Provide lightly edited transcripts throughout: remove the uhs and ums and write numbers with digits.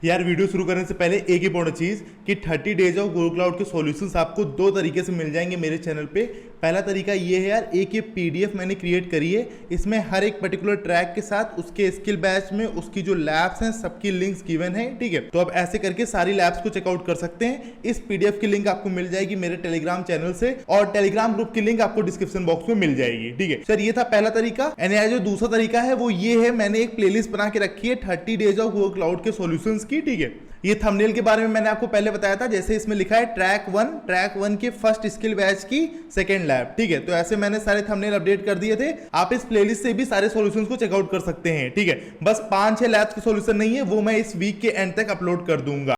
यार वीडियो शुरू करने से पहले एक इंपॉर्टेंट चीज कि 30 डेज ऑफ गूगल क्लाउड के सॉल्यूशंस आपको दो तरीके से मिल जाएंगे मेरे चैनल पे। पहला तरीका ये है यार, एक ये पीडीएफ मैंने क्रिएट करी है, इसमें हर एक पर्टिकुलर ट्रैक के साथ उसके स्किल बैच में उसकी जो लैब्स हैं सबकी लिंक्स गिवन है, ठीक है। तो आप ऐसे करके सारी लैब्स को चेकआउट कर सकते हैं। इस पीडीएफ की लिंक आपको मिल जाएगी मेरे टेलीग्राम चैनल से, और टेलीग्राम ग्रुप की लिंक आपको डिस्क्रिप्शन बॉक्स में मिल जाएगी, ठीक है सर। ये था पहला तरीका। एंड जो दूसरा तरीका है वो ये है, मैंने एक प्लेलिस्ट बना के रखी है 30 डेज ऑफ गूगल क्लाउड के सॉल्यूशंस की, ठीक है। ये थंबनेल के बारे में मैंने आपको पहले बताया था, जैसे इसमें लिखा है ट्रैक 1 के फर्स्ट स्किल बैच की सेकंड लैब, ठीक है। तो ऐसे मैंने सारे थंबनेल अपडेट कर दिए थे। आप इस प्लेलिस्ट से भी सारे सॉल्यूशंस को चेकआउट कर सकते हैं, ठीक है। बस 5-6 लैब्स के सॉल्यूशन नहीं है, वो मैं इस वीक के एंड तक अपलोड कर दूंगा।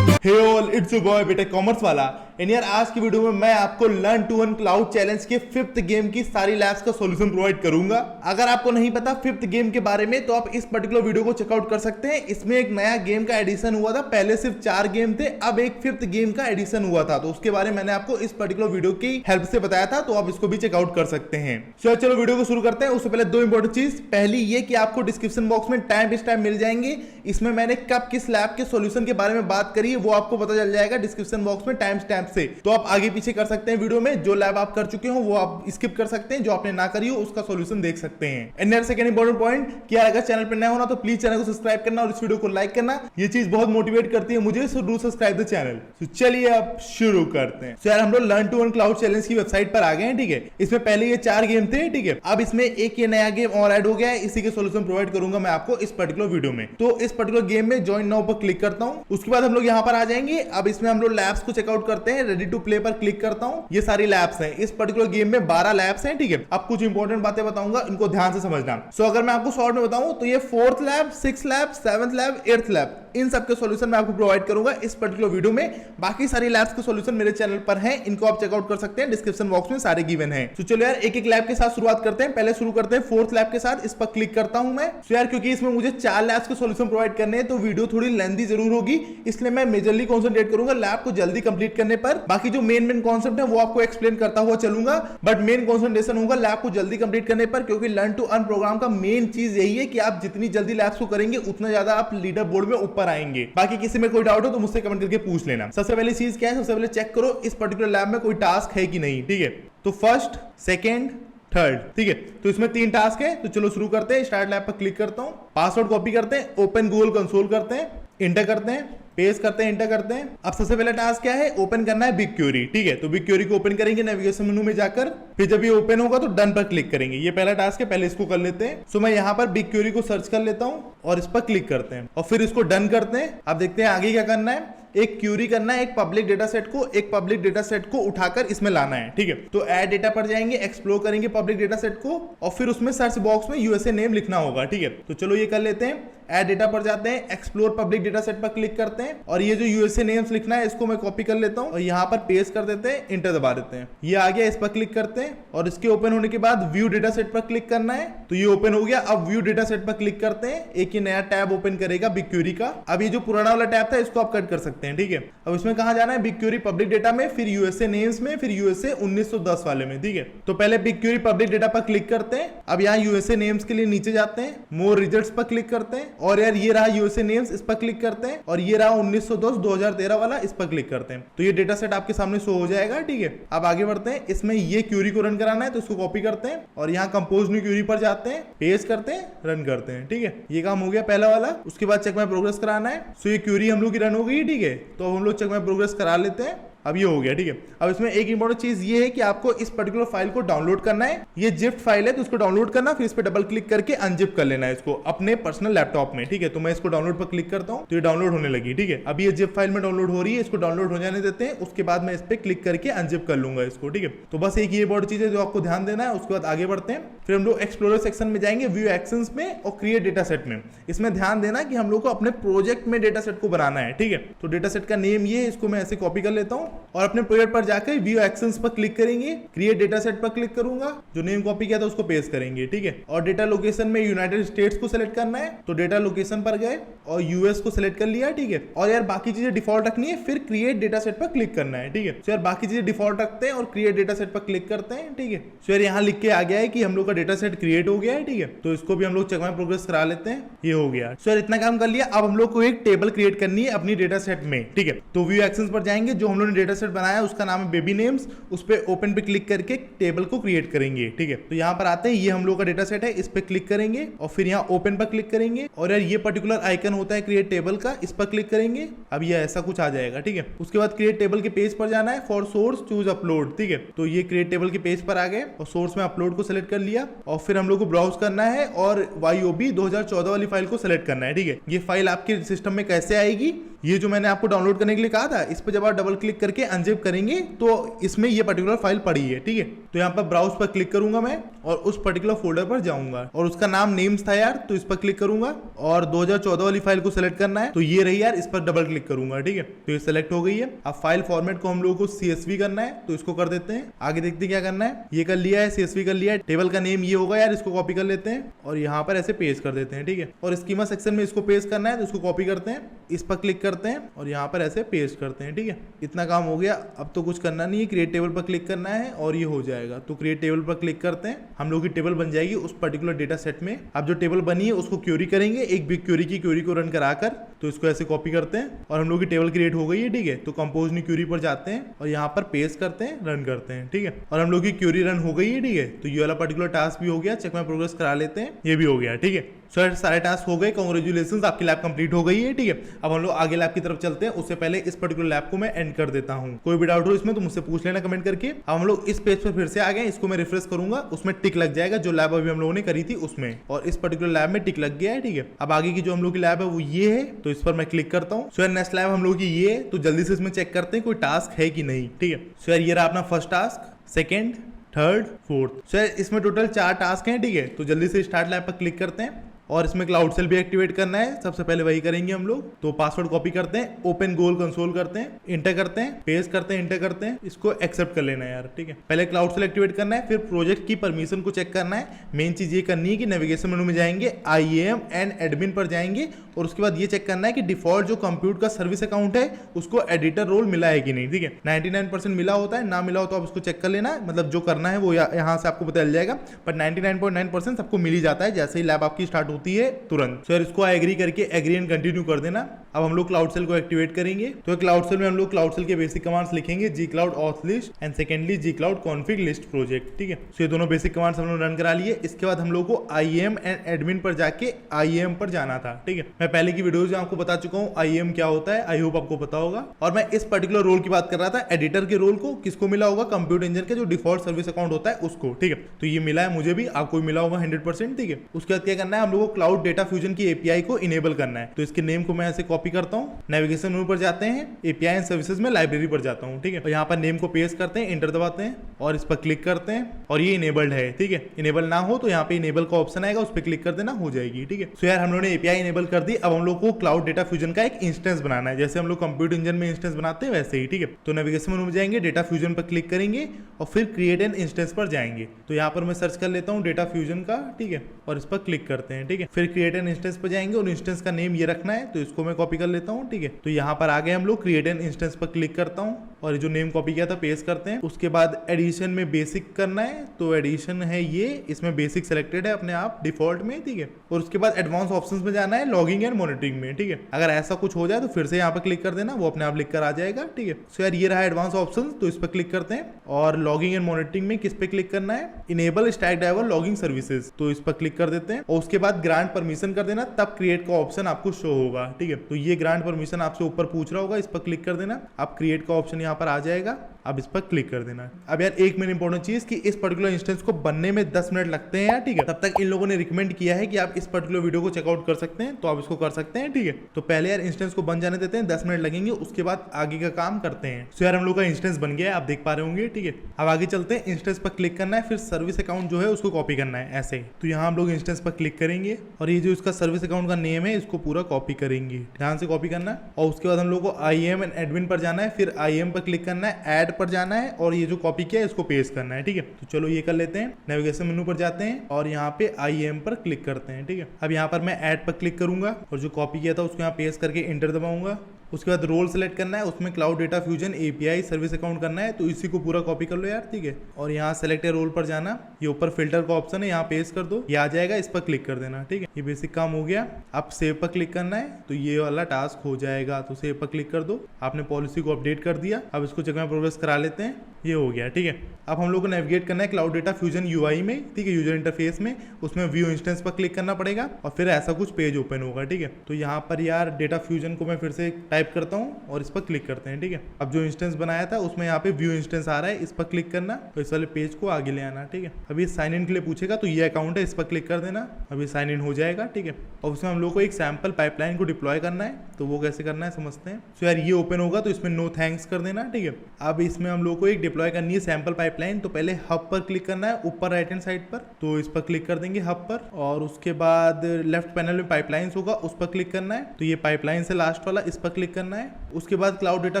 Hey all, it's your boy बेटा कॉमर्स वाला। एंड यार आज की वीडियो में मैं आपको learn to earn cloud challenge के 5th गेम की सारी लैब्स का सॉल्यूशन प्रोवाइड करूंगा। अगर आपको नहीं पता 5th गेम के बारे में तो आप इस पर्टिकुलर वीडियो को चेकआउट कर सकते हैं। इसमें एक नया गेम का एडिशन हुआ था, पहले सिर्फ 4 गेम थे, अब एक 5th गेम का एडिशन हुआ था, तो उसके बारे में मैंने आपको इस पर्टिकुलर वीडियो की हेल्प से बताया था, तो आप इसको भी चेकआउट कर सकते हैं। चलो वीडियो को शुरू करते हैं। उससे पहले दो इंपॉर्टेंट चीज, पहली ये कि आपको डिस्क्रिप्शन बॉक्स में टाइम टू टाइम मिल जाएंगे। इसमें मैंने कब किस लैब के सॉल्यूशन के बारे में बात करी है वो आपको पता चल जाएगा डिस्क्रिप्शन बॉक्स में टाइम स्टैम्प से। तो आप आगे पीछे कर सकते हैं वीडियो में, जो लैब आप कर चुके हो वो आप स्किप कर सकते हैं, जो आपने ना करी हो उसका सॉल्यूशन देख सकते हैं। एंड यार सेकंड इंपॉर्टेंट पॉइंट कि यार अगर चैनल पर नया होना तो प्लीज चैनल को सब्सक्राइब करना और इस वीडियो को लाइक करना, ये चीज बहुत मोटिवेट करती है मुझे, so do subscribe the channel. तो चलिए अब शुरू करते हैं। यार हम लोग learn to earn cloud challenge की वेबसाइट पर आ गए हैं, ठीक है। इसमें पहले ये 4 गेम थे, ठीक है। अब इसमें एक ये नया गेम और ऐड हो गया है, इसी के सॉल्यूशन प्रोवाइड करूंगा मैं आपको इस पर्टिकुलर वीडियो में। तो इस पर्टिकुलर गेम में ज्वाइन नाउ पर क्लिक करता हूं। उसके बाद हम लोग यहाँ पर आ जाएंगे। अब इसमें हम लोग लैब्स को चेकआउट करते हैं। रेडी टू प्ले पर क्लिक करता हूं। ये सारी लैब्स हैं, इस पर्टिकुलर गेम में 12 लैब्स हैं, ठीक है। अब कुछ इंपॉर्टेंट बातें बताऊंगा, इनको ध्यान से समझना। सो अगर मैं आपको शॉर्ट में बताऊं तो ये 4th lab, 6th lab, 7th lab, 8th lab, इन सबके सॉल्यूशन मैं आपको प्रोवाइड करूंगा इस पर्टिकुलर वीडियो में। बाकी सारी लैब्स के सॉल्यूशन मेरे चैनल पर हैं, इनको आप चेकआउट कर सकते हैं, डिस्क्रिप्शन बॉक्स में सारे गिवन हैं। तो चलो यार एक एक लैब के साथ शुरुआत करते हैं। पहले शुरू करते हैं 4th लैब के साथ, इस पर क्लिक करता हूं मैं। तो यार क्योंकि इसमें मुझे 4 लैब्स के सॉल्यूशन प्रोवाइड करने हैं तो वीडियो थोड़ी लेंथी जरूर होगी, इसलिए मैं मेजरली कॉन्सेंट्रेट करूंगा लैब को जल्दी कंप्लीट करने पर। बाकी जो मेन कॉन्सेप्ट है वो आपको एक्सप्लेन करता हुआ चलूंगा, बट मेन कॉन्सेंट्रेशन होगा लैब को जल्दी कंप्लीट करने पर, क्योंकि लर्न टू अर्न प्रोग्राम का मेन चीज यही है कि आप जितनी जल्दी लैब्स को करेंगे उतना ज्यादा आप लीडर बोर्ड में ऊपर आएंगे। बाकी किसी में कोई डाउट हो तो मुझसे कमेंट करके पूछ लेना। सबसे पहली चीज क्या है, सबसे पहले चेक करो इस पर्टिकुलर लैब में कोई टास्क है कि नहीं, ठीक है। तो फर्स्ट, सेकेंड, थर्ड, ठीक है। तो इसमें 3 टास्क है, तो चलो शुरू करते हैं। स्टार्ट लैब पर क्लिक करता हूं, पासवर्ड कॉपी करते हैं, ओपन गूगल कंसोल करते हैं, इंटर करते हैं, पेस्ट करते हैं, इंटर करते हैं। अब सबसे पहला टास्क क्या है, ओपन करना है बिग क्वेरी, ठीक है। तो बिग क्वेरी को ओपन करेंगे नेविगेशन मेनू में जाकर, फिर जब ये ओपन होगा तो डन पर क्लिक करेंगे। ये पहला टास्क है, पहले इसको कर लेते हैं। सो मैं यहाँ पर बिग क्वेरी को सर्च कर लेता हूँ और इस पर क्लिक करते हैं और फिर इसको डन करते हैं। अब देखते हैं आगे क्या करना है। एक क्यूरी करना है, एक पब्लिक डेटा सेट को उठाकर इसमें लाना है, ठीक है। तो ऐड डेटा पर जाएंगे, एक्सप्लोर करेंगे पब्लिक डेटा सेट को और फिर उसमें सर्च बॉक्स में यूएसए नेम लिखना होगा, ठीक है। तो चलो ये कर लेते हैं। ऐड डेटा पर जाते हैं, एक्सप्लोर पब्लिक डेटा सेट पर क्लिक करते हैं और ये जो यूएसए नेम्स लिखना है इसको मैं कॉपी कर लेता हूं और यहाँ पर पेस्ट कर देते हैं, इंटर दबा देते हैं। ये आ गया, इस पर क्लिक करते हैं और इसके ओपन होने के बाद व्यू डेटा सेट पर क्लिक करना है। तो ये ओपन हो गया। अब व्यू डेटा सेट पर क्लिक करते हैं, एक ये नया टैब ओपन करेगा बिग क्वेरी का। अब ये जो पुराना वाला टैब था इसको आप कट कर सकते हैं, ठीक है। अब इसमें कहां जाना है, बिग क्वेरी पब्लिक डेटा में, फिर यूएसए नेम्स में, फिर यूएसए 1910 वाले में, ठीक है। तो पहले बिग क्वेरी पब्लिक डेटा पर क्लिक करते हैं। अब यहाँ यूएसए नेम्स के लिए नीचे जाते हैं, मोर रिजल्ट्स पर क्लिक करते हैं और यार ये रहा यूएसए नेम्स, इस पर क्लिक करते हैं और ये रहा 1910 2013 वाला, इस पर क्लिक करते हैं। तो ये डेटा सेट आपके सामने शो हो जाएगा, ठीक है। अब आगे बढ़ते हैं। इसमें ये क्वेरी को रन कराना है तो इसको कॉपी करते हैं और यहाँ कंपोज न्यू क्वेरी पर जाते हैं, पेस्ट करते हैं, रन करते हैं, ठीक है। ये काम हो गया पहला वाला। उसके बाद चेक माय प्रोग्रेस कराना है। सो ये क्वेरी हम लोग की रन हो गई, ठीक है। तो हम लोग चेक माय प्रोग्रेस करा लेते हैं। अब ये हो गया, ठीक है। अब इसमें एक इंपॉर्टेंट चीज ये है कि आपको इस पर्टिकुलर फाइल को डाउनलोड करना है। ये जिप फाइल है तो इसको डाउनलोड करना, फिर इस पे डबल क्लिक करके अनजिप कर लेना है इसको अपने पर्सनल लैपटॉप में, ठीक है। तो मैं इसको डाउनलोड पर क्लिक करता हूँ तो ये डाउनलोड होने लगी, ठीक है। अब ये जिप फाइल में डाउनलोड हो रही है, इसको डाउनलोड हो जाने देते हैं। उसके बाद मैं इस पे क्लिक करके अनजिप कर लूंगा इसको, ठीक है। तो बस एक ये इंपॉर्टेंट चीज है जो आपको ध्यान देना है। उसके बाद आगे बढ़ते हैं। फिर हम लोग एक्सप्लोरर सेक्शन में जाएंगे, व्यू एक्शंस में और क्रिएट डेटा सेट में। इसमें ध्यान देना कि हम लोग को अपने प्रोजेक्ट में डेटा सेट को बनाना है, ठीक है। तो डेटा सेट का नेम ये, इसको मैं ऐसे कॉपी कर लेता हूँ और अपने प्रोजेक्ट पर जाकर व्यू एक्शंस पर क्लिक करेंगे, क्रिएट डेटा सेट पर क्लिक करूंगा, जो नेम कॉपी किया था उसको पेस्ट करेंगे, ठीक है। और डेटा लोकेशन में यूनाइटेड स्टेट्स को सिलेक्ट करना है, तो डेटा लोकेशन पर गए और यूएस को सिलेक्ट कर लिया, ठीक है। और यार बाकी चीजें डिफॉल्ट रखनी है, फिर क्रिएट डेटा सेट पर क्लिक करना है, ठीक है। तो यार बाकी चीजें डिफॉल्ट रखते हैं और क्रिएट डेटा सेट पर क्लिक करते हैं, ठीक है। तो यार यहाँ लिख के आ गया है कि हम लोग का डेटा सेट क्रिएट हो गया है, ठीक है। तो इसको भी हम लोग चेक माय प्रोग्रेस करा लेते हैं, ये हो गया। तो यार इतना काम कर लिया। अब हम लोग को एक टेबल क्रिएट करनी है अपनी डेटा सेट में, ठीक है। तो व्यू एक्शंस पर जाएंगे, जो हम लोग ने डेटा सेट बनाया उसका नाम है बेबी नेम्स, उस पे ओपन पे क्लिक करके टेबल को क्रिएट करेंगे, ठीक है। तो यहाँ पर आते हैं, ये हम लोग का डेटा सेट है, इस पे क्लिक करेंगे और फिर यहाँ ओपन पर क्लिक करेंगे और यार ये पर्टिकुलर आइकन होता है क्रिएट टेबल का, इस पर क्लिक करेंगे। अब ये ऐसा कुछ आ जाएगा, ठीक है। उसके बाद क्रिएट टेबल के पेज पर जाना है, फॉर सोर्स चूज अपलोड, ठीक है। तो ये क्रिएट टेबल के पेज पर आ गए और सोर्स में अपलोड को सिलेक्ट कर लिया और फिर हम लोग को ब्राउज करना है और YOB 2014 वाली फाइल को सिलेक्ट करना है, ठीक है। ये फाइल आपके सिस्टम में कैसे आएगी, ये जो मैंने आपको डाउनलोड करने के लिए कहा था, इस पर जब आप डबल क्लिक करके अनजिप करेंगे तो इसमें ये पर्टिकुलर फाइल पड़ी है, ठीक है। तो यहाँ पर ब्राउज पर क्लिक करूंगा मैं और उस पर्टिकुलर फोल्डर पर जाऊंगा और उसका नाम नेम्स था यार, तो इस पर क्लिक करूंगा और 2014 वाली फाइल को सिलेक्ट करना है, तो ये रही यार, इस पर डबल क्लिक करूंगा, ठीक है। तो ये सिलेक्ट हो गई है। अब फाइल फॉर्मेट को हम लोगों को CSV करना है, तो इसको कर देते हैं। आगे देखते हैं क्या करना है। ये कर लिया है, CSV कर लिया है। टेबल का नेम ये होगा यार, इसको कॉपी कर लेते हैं और यहाँ पर ऐसे पेस्ट कर देते हैं, ठीक है। और स्कीमा सेक्शन में इसको पेस्ट करना है, तो इसको कॉपी करते हैं, इस पर क्लिक करते हैं और यहाँ पर ऐसे पेस्ट करते हैं, ठीक है। इतना काम हो गया। अब तो कुछ करना नहीं है, क्रिएट टेबल पर क्लिक करना है और ये हो जाएगा। तो क्रिएट टेबल पर क्लिक करते हैं, हम लोग की टेबल बन जाएगी उस पर्टिकुलर डेटा सेट में। अब जो टेबल बनी है उसको क्वेरी करेंगे, एक बिग क्वेरी को रन कराकर, तो इसको ऐसे कॉपी करते हैं और हम लोग की टेबल क्रिएट हो गई है, ठीक है। तो कंपोज न्यू क्वेरी पर जाते हैं और यहाँ पर पेस्ट करते हैं, रन करते हैं, ठीक है। और हम लोग की क्वेरी रन हो गई है, ठीक है। तो ये वाला पर्टिकुलर टास्क भी हो गया, चेक माय प्रोग्रेस करा लेते हैं, ये भी हो गया, ठीक है। सो सारे टास्क हो गए, कांग्रेचुलेशंस, आपकी लैब कंप्लीट हो गई है, ठीक है। अब हम लोग आगे लैब की तरफ चलते हैं, उससे पहले इस पर्टिकुलर लैब को मैं एंड कर देता हूँ। कोई भी डाउट हो इसमें तो मुझसे पूछ लेना कमेंट करके। अब हम लोग इस पेज पर फिर से आ गए, इसको मैं रिफ्रेश करूंगा, उसमें टिक लग जाएगा, जो लैब अभी हम लोगों ने करी थी उसमें, और इस पर्टिकुलर लैब में टिक लग गया है, ठीक है। अब आगे की जो हम लोग की लैब है वो ये है, तो इस पर मैं क्लिक करता हूँ। सो यार नेक्स्ट लैब हम लोग की ये है, तो जल्दी से इसमें चेक करते हैं कोई टास्क है कि नहीं, ठीक है। सो यार ये रहा अपना first task, second, third, fourth. So इसमें टोटल 4 टास्क हैं, ठीक है। तो जल्दी से स्टार्ट लैब पर क्लिक करते हैं और इसमें क्लाउड सेल भी एक्टिवेट करना है, सबसे पहले वही करेंगे हम लोग। तो पासवर्ड कॉपी करते हैं, ओपन गूगल कंसोल करते हैं, इंटर करते हैं, पेस्ट करते हैं, इंटर करते हैं, इसको एक्सेप्ट कर लेना है यार, ठीक है। पहले क्लाउड सेल एक्टिवेट करना है, फिर प्रोजेक्ट की परमिशन को चेक करना है। मेन चीज ये करनी है कि नेविगेशन मेनू में जाएंगे, IAM एंड एडमिन पर जाएंगे और उसके बाद ये चेक करना है कि डिफॉल्ट जो कंप्यूट का सर्विस अकाउंट है उसको एडिटर रोल मिला है कि नहीं, ठीक है। 99% मिला होता है, ना मिला हो तो आप उसको चेक कर लेना, मतलब जो करना है वो यहाँ से आपको पता चल जाएगा। बट 99.9% सबको मिल ही जाता है जैसे ही लैब आपकी स्टार्ट होती है तुरंत। सो यार इसको एग्री करके एग्री एंड कंटिन्यू कर देना। अब हम लोग क्लाउड सेल को एक्टिवेट करेंगे, तो क्लाउड सेल में हम लोग क्लाउड सेल के बेसिक कमांड्स लिखेंगे, gcloud auth list and secondly gcloud config list project, ठीक है। सो ये दोनों बेसिक कमांड्स हम लोग रन करा लिए। इसके बाद हम लोग को IAM एंड एडमिन पर जाके IAM पर जाना था, ठीक है। मैं पहले की वीडियोज में आपको बता चुका हूँ IAM क्या होता है, आई होप आपको पता होगा। और मैं इस पर्टिकुलर रोल की बात कर रहा था, एडिटर के रोल को किसको मिला होगा, कंप्यूटर इंजन के जो डिफॉल्ट सर्विस अकाउंट होता है उसको, ठीक है। तो ये मिला है मुझे भी, आपको मिला होगा 100%, ठीक है। उसके बाद क्या करना है, हम लोग को क्लाउड डेटा फ्यूजन की API को इनेबल करना है। तो इसके नेम को मैं ऐसे कॉपी करता हूँ, नेविगेशन मेनू पर जाते हैं, API एंड सर्विसेज में लाइब्रेरी पर जाता हूँ, ठीक है। और यहाँ पर नेम को पेस्ट करते हैं, इंटर दबाते हैं और इस पर क्लिक करते हैं और ये इनेबल्ड है, ठीक है। इनेबल ना हो तो यहाँ पे इनेबल का ऑप्शन आएगा, उस पर क्लिक कर देना, हो जाएगी, ठीक है। सो यार हम लोगों ने API इनेबल कर दी। अब हम लोग को क्लाउड डेटा फ्यूजन का एक इंस्टेंस बनाना है, जैसे हम लोग कंप्यूटर इंजन में इंस्टेंस बनाते हैं वैसे ही, ठीक है। तो नेविगेशन मेनू में जाएंगे, डेटा फ्यूजन पर क्लिक करेंगे और फिर क्रिएट एन इंस्टेंस पर जाएंगे। तो यहाँ पर मैं सर्च कर लेता हूँ डेटा फ्यूजन का, ठीक है, और इस पर क्लिक करते हैं, ठीक है। फिर क्रिएट एन इंस्टेंस पर जाएंगे और इंस्टेंस का नेम ये रखना है, तो इसको मैं कॉपी कर लेता हूँ, ठीक है। तो यहाँ पर आ गए हम लोग, क्रिएट एन इंस्टेंस पर क्लिक करता हूँ और जो नेम कॉपी किया था पेस्ट करते हैं। उसके बाद एडिशन में बेसिक करना है, तो एडिशन है ये, इसमें बेसिक सेलेक्टेड है अपने आप डिफॉल्ट में, ठीक है। और उसके बाद एडवांस ऑप्शंस में जाना है, लॉगिंग एंड मॉनिटरिंग में, ठीक है। अगर ऐसा कुछ हो जाए तो फिर से यहाँ पर क्लिक कर देना, वो अपने आप लिख कर आ जाएगा, ठीक है। सो यार ये रहा एडवांस ऑप्शंस, तो इस पर क्लिक करते हैं और लॉगिंग एंड मॉनिटरिंग में किस पे क्लिक करना है, enable stack driver logging services, तो इस पर क्लिक कर देते हैं और उसके बाद ग्रांट परमिशन कर देना, तब क्रिएट का ऑप्शन आपको शो होगा, ठीक है। तो ये ग्रांट परमिशन आपसे ऊपर पूछ रहा होगा, इस पर क्लिक कर देना, आप क्रिएट का ऑप्शन यहाँ पर आ जाएगा, अब इस पर क्लिक कर देना। अब यार एक मेन इंपॉर्टेंट चीज कि इस पर्टिकुलर इंस्टेंस को बनने में 10 मिनट लगते हैं यार, ठीक है। तब तक इन लोगों ने रिकमेंड किया है कि आप इस पर्टिकुलर वीडियो को चेकआउट कर सकते हैं, तो आप इसको कर सकते हैं, ठीक है। तो पहले यार इंस्टेंस को बन जाने देते हैं, 10 मिनट लगेंगे, उसके बाद आगे का काम करते हैं। सो यार हम लोग का इंस्टेंस बन गया है, आप देख पा रहे होंगे, ठीक है। अब आगे चलते हैं, इंस्टेंस पर क्लिक करना है, फिर सर्विस अकाउंट जो है उसको कॉपी करना है ऐसे। तो यहाँ हम लोग इंस्टेंस पर क्लिक करेंगे और ये जो इसका सर्विस अकाउंट का नेम है इसको पूरा कॉपी करेंगे, ध्यान से कॉपी करना है। और उसके बाद हम लोग को IAM एंड एडमिन पर जाना है, फिर IAM पर क्लिक करना है, ऐड पर जाना है और ये जो कॉपी किया है इसको पेस्ट करना है। ठीक है, तो चलो ये कर लेते हैं। नेविगेशन मेनू पर जाते हैं और यहाँ पे IAM पर क्लिक करते हैं। ठीक है, अब यहाँ पर मैं ऐड पर क्लिक करूंगा और जो कॉपी किया था उसको यहाँ पेस्ट करके इंटर दबाऊंगा। उसके बाद रोल सेलेक्ट करना है, उसमें cloud data fusion API service account करना है, तो इसी को पूरा कॉपी कर लो यार। ठीक है, और यहाँ सेलेक्ट रोल पर जाना, ये ऊपर फिल्टर का ऑप्शन है, यहाँ पेस्ट कर दो, ये आ जाएगा, इस पर क्लिक कर देना। ठीक है, ये बेसिक काम हो गया। अब सेव पर क्लिक करना है तो ये वाला टास्क हो जाएगा, तो सेव पर क्लिक कर दो। आपने पॉलिसी को अपडेट कर दिया। अब इसको चेक में प्रोग्रेस करा लेते हैं, ये हो गया। ठीक है, अब हम लोग को नेविगेट करना है क्लाउड डेटा फ्यूजन UI में। ठीक है, यूजर इंटरफेस में, उसमें व्यू इंस्टेंस पर क्लिक करना पड़ेगा और फिर ऐसा कुछ पेज ओपन होगा। ठीक है, तो यहाँ पर यार डेटा फ्यूजन को मैं फिर से टाइप करता हूँ और इस पर क्लिक करते हैं। ठीक है, अब जो इंस्टेंस बनाया था उसमें यहाँ पे व्यू इंस्टेंस आ रहा है, इस पर क्लिक करना, तो इस वाले पेज को आगे ले आना। ठीक है, अब ये साइन इन के लिए पूछेगा, तो ये अकाउंट है, इस पर क्लिक कर देना, अब ये साइन इन हो जाएगा। ठीक है, और उसमें हम लोग को एक सैंपल पाइपलाइन को डिप्लॉय करना है, तो वो कैसे करना है समझते हैं। तो यार ये ओपन होगा तो इसमें नो थैंक्स कर देना। ठीक है, अब इसमें हम लोग को एक डिप्लॉय करनी है सैंपल पाइपलाइन, तो पहले हब पर क्लिक करना है, ऊपर राइट हैंड साइड पर, तो इस पर क्लिक कर देंगे हब पर, और उसके बाद लेफ्ट पैनल में पाइपलाइंस होगा, उस पर क्लिक करना है, तो ये पाइपलाइन से लास्ट वाला, इस पर क्लिक करना है। उसके बाद क्लाउड डेटा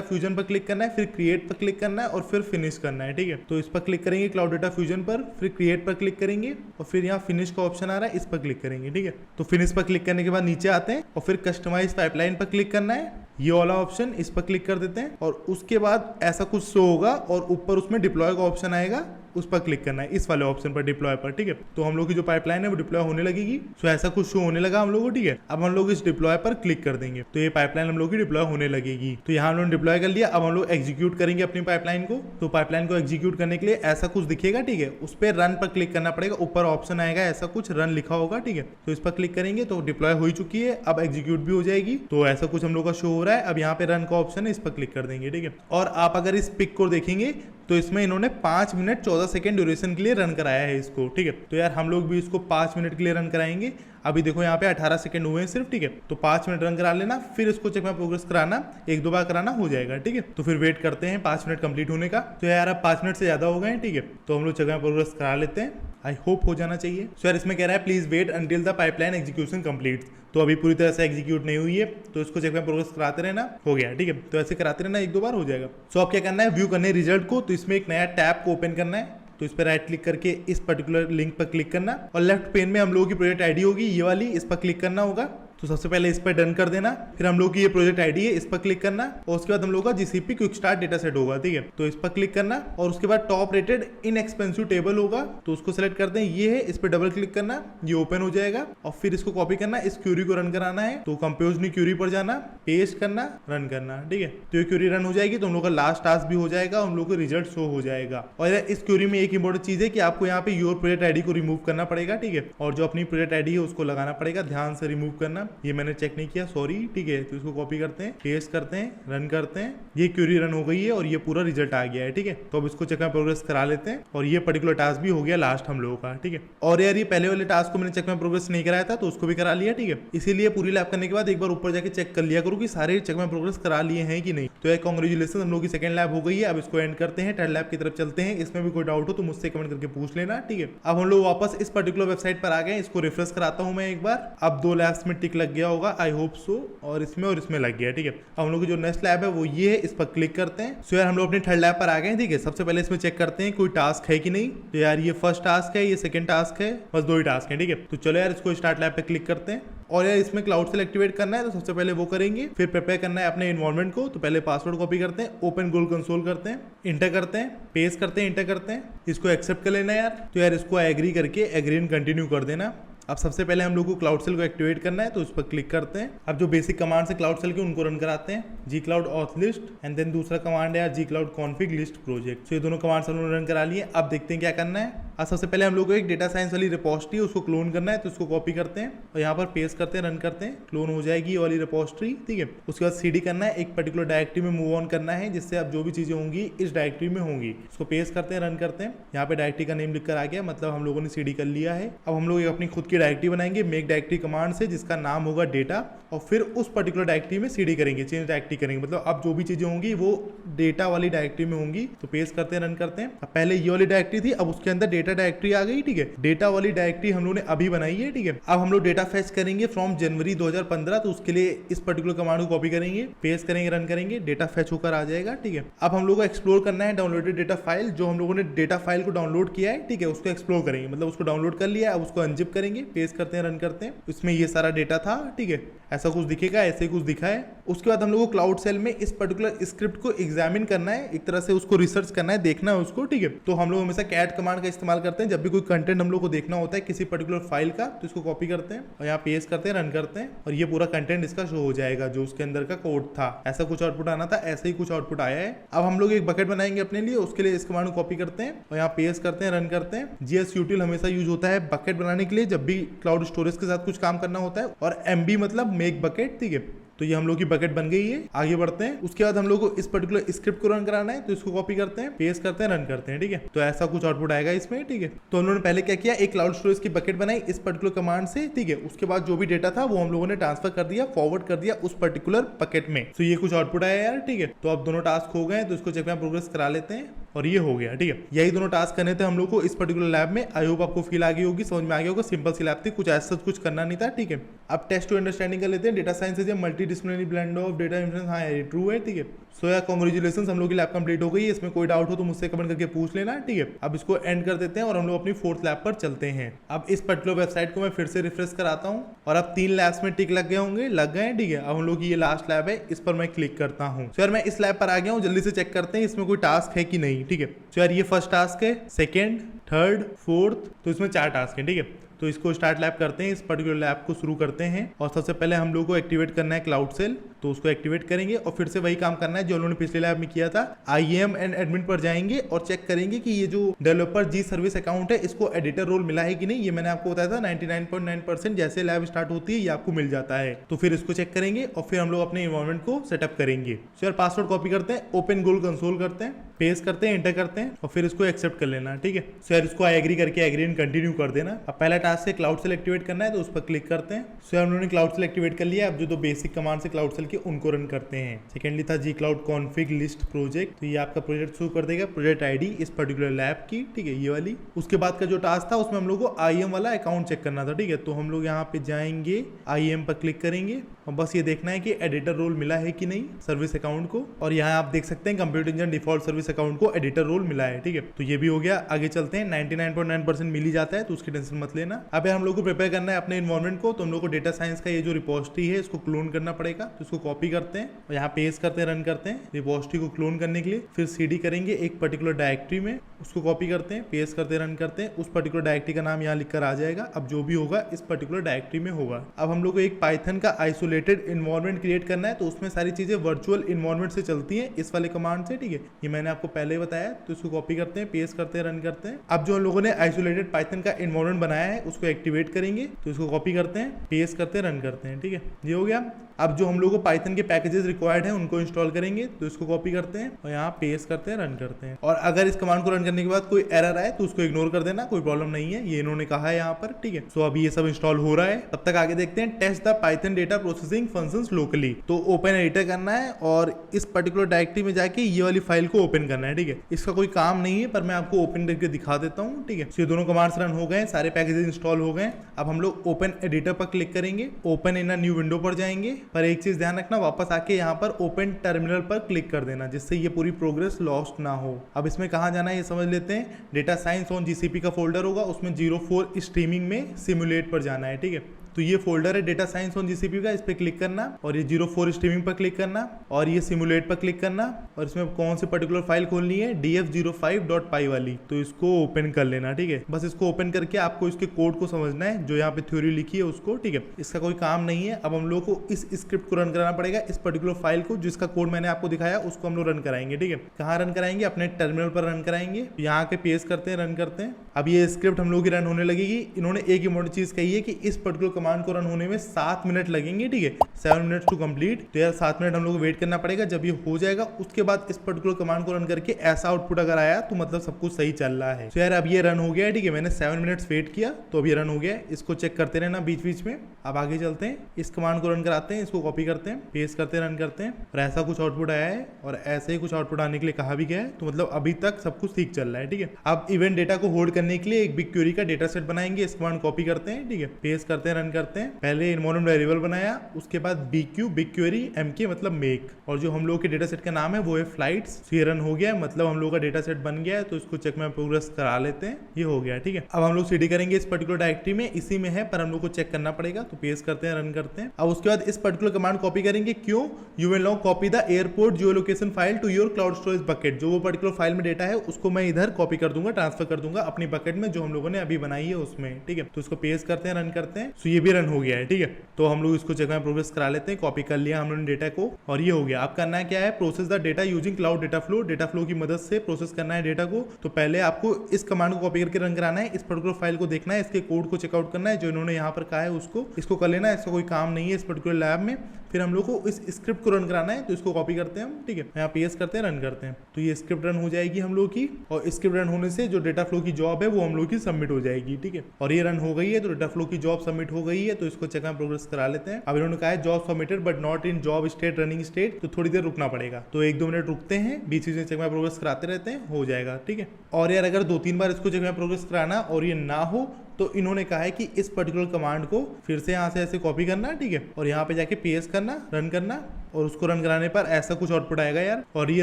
फ्यूजन पर क्लिक करना है, फिर क्रिएट पर क्लिक करना है और फिर फिनिश करना है। ठीक है, तो इस पर क्लिक करेंगे क्लाउड डेटा फ्यूजन पर, फिर क्रिएट पर क्लिक करेंगे और फिर यहाँ फिनिश का ऑप्शन आ रहा है, इस पर क्लिक करेंगे। ठीक है, तो फिनिश पर क्लिक करने के बाद नीचे आते हैं और फिर कस्टमाइज पाइपलाइन पर क्लिक करना है, ये वाला ऑप्शन, इस पर क्लिक कर देते हैं और उसके बाद ऐसा कुछ शो होगा और ऊपर उसमें डिप्लॉय का ऑप्शन आएगा, उस पर क्लिक करना है, इस वाले ऑप्शन पर डिप्लॉय पर। ठीक है, तो हम लोग की जो पाइपलाइन है वो डिप्लॉय होने लगेगी। सो ऐसा कुछ शो होने लगा हम लोग को। ठीक है, अब हम लोग इस डिप्लॉय पर क्लिक कर देंगे तो ये पाइपलाइन हम लोग की डिप्लॉय होने लगेगी। तो यहाँ हम लोग डिप्लॉय कर लिया। अब हम लोग एग्जीक्यूट करेंगे अपनी पाइपलाइन को, तो पाइपलाइन को एग्जीक्यूट करने के लिए ऐसा कुछ दिखेगा। ठीक है, उस पर रन पर क्लिक करना पड़ेगा, ऊपर ऑप्शन आएगा ऐसा कुछ रन लिखा होगा। ठीक है, तो इस पर क्लिक करेंगे तो डिप्लॉय हो चुकी है, अब एग्जीक्यूट भी हो जाएगी। तो ऐसा कुछ हम लोग का शो हो रहा है। अब यहाँ पे रन का ऑप्शन है, इस पर क्लिक कर देंगे। ठीक है, और आप अगर इस पिक को देखेंगे तो इसमें इन्होंने 5 मिनट 14 सेकंड ड्यूरेशन के लिए रन कराया है इसको। ठीक है, तो यार हम लोग भी इसको 5 मिनट के लिए रन कराएंगे। अभी देखो यहाँ पे 18 सेकंड हुए हैं सिर्फ। ठीक है, तो 5 मिनट रन करा लेना, फिर इसको चेक में प्रोग्रेस कराना, 1-2 बार कराना, हो जाएगा। ठीक है, तो फिर वेट करते हैं 5 मिनट कंप्लीट होने का। तो यार अब 5 मिनट से ज्यादा हो गए हैं। ठीक है, तो हम लोग चेक में प्रोग्रेस करा लेते हैं, आई होप हो जाना चाहिए। सो यार इसमें कह रहा है please wait until the pipeline execution complete, तो अभी पूरी तरह से एग्जीक्यूट नहीं हुई है, तो इसको चेक में प्रोग्रेस कराते रहना, हो गया। ठीक है, तो ऐसे कराते रहना, 1-2 बार हो जाएगा। सो अब क्या करना है, व्यू करने रिजल्ट को, तो इसमें एक नया टैब को ओपन करना है, तो इस पर राइट क्लिक करके इस पर्टिकुलर लिंक पर क्लिक करना और लेफ्ट पेन में हम लोगों की प्रोजेक्ट आईडी होगी ये वाली, इस पर क्लिक करना होगा। तो सबसे पहले इस पर डन कर देना, फिर हम लोग की ये प्रोजेक्ट आईडी है, इस पर क्लिक करना और उसके बाद हम लोग का GCP quick start data set होगा। ठीक है, तो इस पर क्लिक करना और उसके बाद टॉप रेटेड इनएक्सपेंसिव टेबल होगा, तो उसको सेलेक्ट करते हैं, ये है, इस पर डबल क्लिक करना, ये ओपन हो जाएगा और फिर इसको कॉपी करना, इस क्यूरी को रन कराना है, तो कंपोज न्यू क्यूरी पर जाना, पेस्ट करना, रन करना। ठीक है, तो ये क्यूरी रन हो जाएगी, तो हम लोग का लास्ट टास्क भी हो जाएगा, हम लोग को रिजल्ट शो हो जाएगा। और इस क्यूरी में एक इंपॉर्टेंट चीज है कि आपको यहाँ पे योर प्रोजेक्ट आईडी को रिमूव करना पड़ेगा। ठीक है, और जो अपनी प्रोजेक्ट आईडी है उसको लगाना पड़ेगा, ध्यान से रिमूव करना, ये मैंने चेक नहीं किया, सॉरी। ठीक है, तो इसको कॉपी करते हैं, पेस्ट करते हैं, रन करते हैं, ये क्यूरी रन हो गई है और ये पूरा रिजल्ट आ गया है। ठीक है, तो अब इसको चेक में प्रोग्रेस करा लेते हैं और ये पर्टिकुलर टास्क भी हो गया लास्ट हम लोगों का। ठीक है, और यार ये पहले वाले टास्क को मैंने चेक में प्रोग्रेस नहीं कराया था, तो उसको भी करा लिया। ठीक है, इसीलिए पूरी लैब करने के बाद एक बार ऊपर जाके चेक कर लिया करो कि सारे चेक में प्रोग्रेस करा लिए हैं कि नहीं। तो यार कांग्रेचुलेशन, हम लोग की सेकंड लैब हो गई है। अब इसको एंड करते हैं, थर्ड लैब की तरफ चलते हैं। इसमें भी कोई डाउट हो तो मुझसे कमेंट करके पूछ लेना। ठीक है, अब हम लोग वापस इस पर्टिकुलर वेबसाइट पर आ गए, इसको रिफ्रेश कराता हूं मैं एक बार। अब 2 लैब्स में टिक लग गया होगा, आई होप सो, और इसमें लग गया। ठीक है, अब हम लोग की जो नेक्स्ट लैब है वो ये है, इस पर क्लिक करते हैं। सो यार हम लोग अपनी थर्ड लैब पर आ गए। ठीक है, सबसे पहले इसमें चेक करते हैं कोई टास्क है कि नहीं। तो यार ये फर्स्ट टास्क है, ये सेकंड टास्क है, बस 2 ही टास्क है। ठीक है, तो चलो यार इसको स्टार्ट लैब पे क्लिक करते हैं और यार इसमें क्लाउड सेल एक्टिवेट करना है, तो सबसे पहले वो करेंगे, फिर प्रिपेयर करना है अपने एनवायरनमेंट को। तो पहले पासवर्ड कॉपी करते हैं, ओपन गूगल कंसोल करते हैं, इंटर करते हैं, पेस्ट करते हैं, इंटर करते हैं, इसको एक्सेप्ट कर लेना यार। तो यार इसको एग्री करके एग्री एंड कंटिन्यू कर देना। अब सबसे पहले हम लोग को क्लाउड सेल को एक्टिवेट करना है, तो उस पर क्लिक करते हैं। अब जो बेसिक कमांड्स है क्लाउड सेल के उनको रन कराते हैं, gcloud auth list and then दूसरा कमांड है gcloud config list project। तो ये दोनों कमांड्स हम लोग रन करा लिए। अब देखते हैं क्या करना है। अब सबसे पहले हम लोग को एक डेटा साइंस वाली रिपोजिटरी उसको क्लोन करना है, तो उसको कॉपी करते हैं और यहाँ पर पेस्ट करते हैं, रन करते हैं, क्लोन हो जाएगी ये वाली रिपोजिटरी। ठीक है, उसके बाद CD करना है, एक पर्टिकुलर डायरेक्टरी में मूव ऑन करना है, जिससे अब जो भी चीजें होंगी इस डायरेक्टरी में होंगी। उसको पेस्ट करते हैं, रन करते हैं, यहाँ पे डायरेक्टरी का नेम लिखकर आ गया, मतलब हम लोगों ने CD कर लिया है। अब हम लोग अपनी खुद की डायरेक्टरी बनाएंगे मेक डायरेक्टरी कमांड से, जिसका नाम होगा डेटा, और फिर उस पर्टिकुलर डायरेक्टरी में CD करेंगे, चेंज डायरेक्टरी करेंगे, मतलब अब जो भी चीजें होंगी वो डेटा वाली डायरेक्टरी में होंगी। तो पेस्ट करते हैं, रन करते हैं। अब पहले ये वाली डायरेक्टरी थी, अब उसके अंदर डेटा डेटा डायरेक्टरी आ गई, ठीक है। डेटा वाली डायरेक्टरी हम लोग ने अभी बनाई है, ठीक है। अब हम लोग डेटा फेच करेंगे फ्रॉम जनवरी 2015, तो उसके लिए इस पर्टिकुलर कमांड को कॉपी करेंगे, पेस्ट करेंगे, रन करेंगे, डेटा फेच होकर आ जाएगा, ठीक है। अब हम लोग को एक्सप्लोर करना है डाउनलोडेड डेटा फाइल, जो हम लोगों ने डेटा फाइल को डाउनलोड किया है, ठीक है, उसको एक्सप्लोर करेंगे, मतलब उसको डाउनलोड कर लिया, अब उसको अनजिप करेंगे, पेस्ट करते हैं, रन करते हैं। इसमें ये सारा डेटा था, ठीक है, ऐसा कुछ दिखेगा, ऐसे ही कुछ दिखा है। उसके बाद हम लोग को क्लाउड सेल में इस पर्टिकुलर स्क्रिप्ट को एग्जामिन करना है, एक तरह से उसको रिसर्च करना है, देखना है उसको, ठीक है। तो हम लोग हमेशा कैट कमांड का इस्तेमाल करते हैं जब भी कोई कंटेंट हम लोग को देखना होता है किसी पर्टिकुलर फाइल का, तो इसको कॉपी करते हैं और यहाँ पेस्ट करते हैं, रन करते हैं, और ये पूरा कंटेंट इसका शो हो जाएगा जो उसके अंदर का कोड था। ऐसा कुछ आउटपुट आना था, ऐसे ही कुछ आउटपुट आया है। अब हम लोग एक बकेट बनाएंगे अपने लिए, उसके लिए इस कमांड को कॉपी करते हैं और यहाँ पेस्ट करते हैं, रन करते हैं। जीएस यूटिल हमेशा यूज होता है बकेट बनाने के लिए जब भी क्लाउड स्टोरेज के साथ कुछ काम करना होता है, और एमबी मतलब मेक बकेट, ठीक है। तो ये हम लोग की बकेट बन गई है। आगे बढ़ते हैं। उसके बाद हम लोग को इस पर्टिकुलर स्क्रिप्ट को रन कराना है, तो इसको कॉपी करते हैं, पेस्ट करते हैं, रन करते हैं, ठीक है। तो ऐसा कुछ आउटपुट आएगा इसमें, ठीक है। तो हम लोगों ने पहले क्या किया, एक क्लाउड स्टोरेज की बकेट बनाई इस पर्टिकुलर कमांड से, ठीक है। उसके बाद जो भी डेटा था वो हम लोगों ने ट्रांसफर कर दिया, फॉरवर्ड कर दिया उस पर्टिकुलर बकेट में। तो ये कुछ आउटपुट आया यार, ठीक है। तो अब दोनों टास्क हो गए, तो इसको चेक में प्रोग्रेस करा लेते हैं, और ये हो गया, ठीक है। यही दोनों टास्क करने थे हम लोग को इस पर्टिकुलर लैब में। आई होप आपको फील आ गई होगी, समझ में आ गया होगा। सिंपल सी लैब थी, कुछ ऐसा कुछ करना नहीं था, ठीक है। अब टेस्ट टू अंडरस्टैंडिंग कर लेते हैं। Data science is a multidisciplinary blend of data information, हाँ ये ट्रू है, ठीक है। सो यार कांग्रेचुलेशंस, हम लोग की लैब कंप्लीट हो गई है। इसमें कोई डाउट हो तो मुझसे कमेंट करके पूछ लेना, ठीक है। अब इसको एंड कर देते हैं और हम लोग अपनी फोर्थ लैब पर चलते हैं। अब इस पर्टिकुलर वेबसाइट को मैं फिर से रिफ्रेश कराता हूँ, और अब 3 लैब्स में टिक लग गए होंगे, लग गए, ठीक है। अब हम लोग की ये लास्ट लैब है, इस पर मैं क्लिक करता हूँ। सो यार मैं इस लैब पर आ गया हूँ, जल्दी से चेक करते हैं इसमें कोई टास्क है कि नहीं, ठीक है। सो यार ये फर्स्ट टास्क है, सेकेंड, थर्ड, फोर्थ, तो इसमें 4 टास्क है, ठीक है। तो इसको स्टार्ट लैब करते हैं, इस पर्टिकुलर लैब को शुरू करते हैं। और सबसे पहले हम लोग को एक्टिवेट करना है क्लाउड सेल, तो उसको एक्टिवेट करेंगे और फिर से वही काम करना है जो उन्होंने पिछले लैब में किया था। IAM एंड एडमिन पर जाएंगे और चेक करेंगे कि ये जो डेवलपर जी सर्विस अकाउंट है इसको एडिटर रोल मिला है कि नहीं। ये मैंने आपको बताया था 99.9% जैसे लैब स्टार्ट होती है ये आपको मिल जाता है। तो फिर इसको चेक करेंगे और फिर हम लोग अपने इन्वायरमेंट को सेटअप करेंगे। सो यार पासवर्ड कॉपी करते हैं, ओपन गूगल कंसोल करते हैं, पेस्ट करते हैं, एंटर करते हैं और फिर इसको एक्सेप्ट कर लेना, ठीक है। सो यार इसको एग्री करके एग्री एंड कंटिन्यू कर देना। अब पहला टास्क से क्लाउड सेल एक्टिवेट करना है, तो उस पर क्लिक करते हैं। सो यार उन्होंने क्लाउड सेल एक्टिवेट कर लिया। अब जो 2 बेसिक कमांड से क्लाउड सेल के उनको रन करते हैं। सेकेंडली था जी क्लाउड कॉन्फिग लिस्ट प्रोजेक्ट, तो ये आपका प्रोजेक्ट शो कर देगा, प्रोजेक्ट आईडी इस पर्टिकुलर लैब की, ठीक है, ये वाली। उसके बाद का जो टास्क था उसमें हम लोग को IAM वाला अकाउंट चेक करना था, ठीक है। तो हम लोग यहाँ पे जाएंगे, IAM पर क्लिक करेंगे और बस ये देखना है कि एडिटर रोल मिला है कि नहीं सर्विस अकाउंट को। और यहाँ आप देख सकते हैं computer engine default service account को एडिटर रोल मिला है, ठीक है। तो ये भी हो गया। आगे चलते हैं। 99.9% मिल ही जाता है, तो उसकी टेंशन मत लेना। अब हम लोग को प्रिपेयर करना है अपने इन्वायरमेंट को, तो हम लोग को डेटा साइंस का ये जो रिपोजिटरी है इसको क्लोन करना पड़ेगा। तो इसको कॉपी करते हैं और यहाँ पेस्ट करते हैं, रन करते हैं रिपोजिटरी को क्लोन करने के लिए। फिर CD करेंगे एक पर्टिकुलर डायरेक्टरी में, उसको कॉपी करते हैं, पेस्ट करते हैं, रन करते हैं। उस पर्टिकुलर डायरेक्टरी का नाम यहाँ लिखकर आ जाएगा। अब जो भी होगा इस पर्टिकुलर डायरेक्टरी में होगा। अब हम लोग को एक पाइथन का आइसोलेटेड इन्वायरमेंट क्रिएट करना है, तो उसमें सारी चीजें वर्चुअल इन्वायरमेंट से चलती हैं इस वाले कमांड से, ठीक है। ये मैंने आपको पहले ही बताया। तो इसको कॉपी करते हैं, पेस्ट करते हैं, रन करते हैं। अब जो हम लोगों ने आइसोलेटेड पाइथन का इन्वायरमेंट बनाया है उसको एक्टिवेट करेंगे, तो इसको कॉपी करते हैं, पेस्ट करते हैं, रन करते हैं, ठीक है। ये हो गया। अब जो हम लोग को पाइथन के पैकेजेस रिक्वायर्ड हैं उनको इंस्टॉल करेंगे, तो इसको कॉपी करते हैं और यहाँ पेस्ट करते हैं, रन करते हैं। और अगर इस कमांड को रन करने के बाद कोई एरर आए तो उसको इग्नोर कर देना, कोई प्रॉब्लम नहीं है, ये इन्होंने कहा है यहाँ पर, ठीक है। सो अभी ये सब इंस्टॉल हो रहा है, तब तक आगे देखते हैं। Test the Python data processing functions locally, तो ओपन एडिटर करना है और इस पर्टिकुलर डायरेक्टरी में जाके ये वाली फाइल को ओपन करना है, ठीक है। इसका कोई काम नहीं है पर मैं आपको ओपन करके दिखा देता हूँ, ठीक है। ये दोनों कमांड्स रन हो गए, सारे पैकेजेस इंस्टॉल हो गए। अब हम लोग ओपन एडिटर पर क्लिक करेंगे, open in a new window पर जाएंगे। पर एक चीज ध्यान रखना, वापस आके यहाँ पर ओपन टर्मिनल पर क्लिक कर देना, जिससे ये पूरी प्रोग्रेस लॉस्ट ना हो। अब इसमें कहाँ जाना है ये समझ लेते हैं। डेटा साइंस ऑन GCP का फोल्डर होगा, उसमें 04 स्ट्रीमिंग में सिमुलेट पर जाना है, ठीक है। तो ये फोल्डर है डेटा साइंस ऑन GCP का, इस पे क्लिक करना और ये 04 स्ट्रीमिंग पर क्लिक करना और ये सिमुलेट पर क्लिक करना और इसमें कौन सी पर्टिकुलर फाइल खोलनी है, df05.py वाली, तो इसको ओपन कर लेना, ठीक है। बस इसको ओपन करके आपको इसके कोड को समझना है, जो यहाँ पे थ्योरी लिखी है उसको, ठीक है। इसका कोई काम नहीं है। अब हम लोग को इस स्क्रिप्ट को रन कराना पड़ेगा, इस पर्टिकुलर फाइल को, जिसका कोड मैंने आपको दिखाया उसको हम लोग रन कराएंगे, ठीक है। कहाँ रन कराएंगे? अपने टर्मिनल पर रन कराएंगे। यहाँ के पेस्ट करते हैं, रन करते हैं। अब ये स्क्रिप्ट हम लोग की रन होने लगेगी। इन्होंने एक इंपॉर्टेंट चीज कही है कि इस पर्टिकुलर कमांड को रन होने में 7 मिनट लगेंगे, ठीक है, 7 मिनट्स टू कंप्लीट। तो यार 7 मिनट हम लोग को वेट करना पड़ेगा। जब ये हो जाएगा उसके बाद इस पर्टिकुलर कमांड को रन करके ऐसा आउटपुट अगर आया तो मतलब सब कुछ सही चल रहा है। तो यार अब ये रन हो गया है, ठीक है, मैंने 7 मिनट्स वेट किया तो अब ये रन हो गया है। इसको चेक करते रहना बीच बीच में। अब आगे चलते हैं, इस कमांड को रन कराते हैं, इसको कॉपी करते हैं, पेस्ट करते हैं, रन करते हैं और ऐसा कुछ आउटपुट आया है और ऐसे ही कुछ आउटपुट आने के लिए कहा भी गया है। तो मतलब अभी तक सब कुछ ठीक चल रहा है, ठीक है। अब इवेंट डेटा को होल्ड करने के लिए एक बिग क्वेरी का डेटा सेट बनाएंगे। इस कमांड कॉपी करते हैं, ठीक है, पेस्ट करते हैं, रन करते हैं। पहले इन्वॉल्व वेरिएबल बनाया, उसके बाद BQ बिग क्वेरी MK मतलब मेक, और जो हम लोग के डेटा सेट का नाम है वो है फ्लाइट्स। ये रन हो गया, मतलब हम लोग का डेटा सेट बन गया है। तो इसको चेक में प्रोग्रेस करा लेते हैं, ये हो गया, ठीक है। अब हम लोग CD करेंगे इस पर्टिकुलर डायरेक्टरी में, इसी में है पर हम लोग को चेक करना पड़ेगा। तो पेस्ट करते हैं, रन करते हैं। अब उसके बाद इस पर्टिकुलर कमांड कॉपी करेंगे। क्यों? You will now copy the airport geolocation file to your cloud storage bucket. जो वो पर्टिकुलर फाइल में डेटा है उसको मैं इधर कॉपी कर दूंगा, ट्रांसफर कर दूंगा अपनी बकेट में जो हम लोगों ने अभी बनाई है उसमें, ठीक है। तो इसको पेस्ट करते हैं, रन करते हैं। तो ये भी रन हो गया है, ठीक है। तो हम लोग इसको चेक में प्रोग्रेस करा लेते हैं। कॉपी कर लिया हम लोगों ने डेटा को और ये हो गया। अब करना है क्या है, process the data using cloud data flow. Data flow की मदद से प्रोसेस करना है डेटा को। तो पहले आपको इस कमांड को कॉपी करके रन कराना है, इस पर्टिकुलर फाइल को देखना है, इसके कोड को चेकआउट करना है जो इन्होंने यहाँ पर कहा है उसको, इसको कर लेना है। इसका कोई काम नहीं है इस पर्टिकुलर लैब में। फिर हम लोग को इस स्क्रिप्ट को रन कराना है, तो इसको कॉपी करते हैं हम, ठीक है, यहाँ पेस्ट करते हैं, रन करते हैं। तो ये स्क्रिप्ट रन हो जाएगी हम लोग की, और स्क्रिप्ट रन होने से जो डेटा फ्लो की जॉब है वो हम लोग की सबमिट हो जाएगी, ठीक है। और ये रन हो गई है, तो डेटा फ्लो की जॉब सबमिट हो गई है। तो इसको चेक में प्रोग्रेस करा लेते हैं। अब इन्होंने कहा है job submitted but not in job state running state, तो थोड़ी देर रुकना पड़ेगा। तो 1-2 मिनट रुकते हैं, बीच बीच में चेक में प्रोग्रेस कराते रहते हैं, हो जाएगा, ठीक है। और यार अगर 2-3 बार इसको चेक में प्रोग्रेस कराना और ये ना हो तो इन्होंने कहा है कि इस पर्टिकुलर कमांड को फिर से यहाँ से ऐसे कॉपी करना, ठीक है, और यहाँ पे जाके पेस्ट करना, रन करना, और उसको रन कराने पर ऐसा कुछ आउटपुट आएगा यार। और ये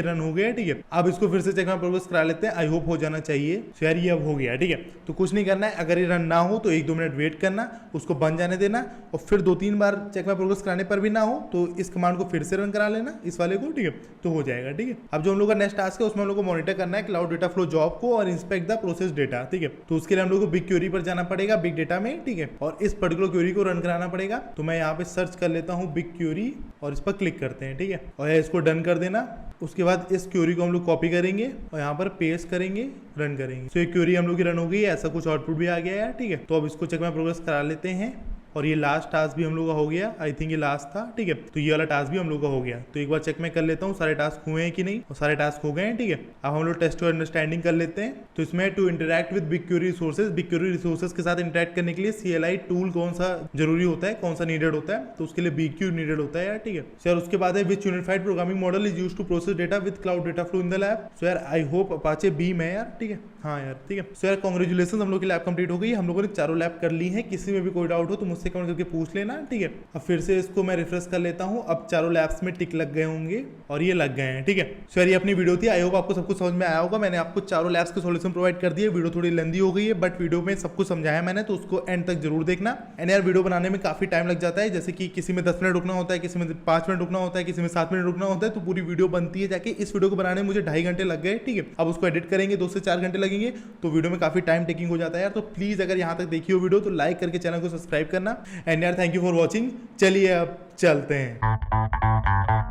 रन हो गया, ठीक है। अब इसको फिर से चेक में प्रोग्रेस करा लेते हैं, आई होप हो जाना चाहिए। तो यार ये अब हो गया, ठीक है। तो कुछ नहीं करना है, अगर ये रन ना हो तो 1-2 मिनट वेट करना, उसको बन जाने देना, और फिर 2-3 बार चेक में प्रोग्रेस कराने पर भी ना हो तो इस कमांड को फिर से रन करा लेना, इस वाले को, ठीक है, तो हो जाएगा, ठीक है। अब जो हम लोग का नेक्स्ट टास्क है उसमें हम लोग को मॉनिटर करना है क्लाउड डेटा फ्लो जॉब को और इंस्पेक्ट द प्रोसेस डेटा, ठीक है। तो उसके लिए हम लोग को बिग क्वेरी पर जाना पड़ेगा, बिग डेटा में, ठीक है, और इस पर्टिकुलर क्वेरी को रन कराना पड़ेगा। तो मैं यहाँ पे सर्च कर लेता हूँ बिग क्वेरी और इस पर क्लिक करते हैं, ठीक है, और इसको डन कर देना। उसके बाद इस क्वेरी को हम लोग कॉपी करेंगे और यहाँ पर पेस्ट करेंगे, रन करेंगे। तो ये क्वेरी हम लोग की रन हो गई है, ऐसा कुछ आउटपुट भी आ गया यार, ठीक है। तो अब इसको चेक में प्रोग्रेस करा लेते हैं। और ये लास्ट टास्क भी हम लोग का हो गया, आई थिंक ये लास्ट था, ठीक है। तो ये वाला टास्क भी हम लोग का हो गया। तो एक बार चेक में कर लेता हूँ सारे टास्क हुए हैं कि नहीं, और सारे टास्क हो गए हैं, ठीक है। अब हम लोग टेस्ट और अंडरस्टैंडिंग कर लेते हैं। तो इसमें to interact with BigQuery resources, BigQuery resources के साथ इंटरैक्ट करने के लिए CLI टूल कौन सा जरूरी होता है, कौन सा नीडेड होता है, तो उसके लिए BQ नीडेड होता है यार, ठीक है। सर उसके बाद है which unified programming model is used to process data with cloud data flow in the lab. So यार आई होप अपाचे बीम है यार, ठीक है, हाँ यार, ठीक है। सो यार कांग्रेचुलेशन, हम लोग की लैब कंप्लीट हो गई। हम लोगों ने चारों लैब कर ली है। किसी में भी कोई डाउट हो तो मुझसे कमेंट करके पूछ लेना, ठीक है। अब फिर से इसको मैं रिफ्रेश कर लेता हूँ। अब चारों लैब्स में टिक लग गए होंगे और ये लग गए हैं, ठीक है। सो यार ये अपनी वीडियो थी, आई होप आपको सब कुछ समझ में आया होगा। मैंने आपको चारों लैब्स के सॉल्यूशन प्रोवाइड कर दिए। वीडियो थोड़ी लेंदी हो गई है बट वीडियो में सब कुछ समझाया मैंने, तो उसको एंड तक जरूर देखना। एंड यार वीडियो बनाने में काफी टाइम लग जाता है, जैसे कि किसी में 10 मिनट रुकना होता है, किसी में 5 मिनट रुकना होता है, किसी में 7 मिनट रुकना होता है, तो पूरी वीडियो बनती है जाके। इस वीडियो को बनाने में मुझे 2.5 घंटे लग गए, ठीक है। अब उसको एडिट करेंगे 2 से 4 घंटे लगेंगे, तो वीडियो में काफी टाइम टेकिंग हो जाता है यार। तो प्लीज अगर यहाँ तक देखी हो वीडियो तो लाइक करके चैनल को सब्सक्राइब करना। एंड यार थैंक यू फॉर वॉचिंग। चलिए अब चलते हैं।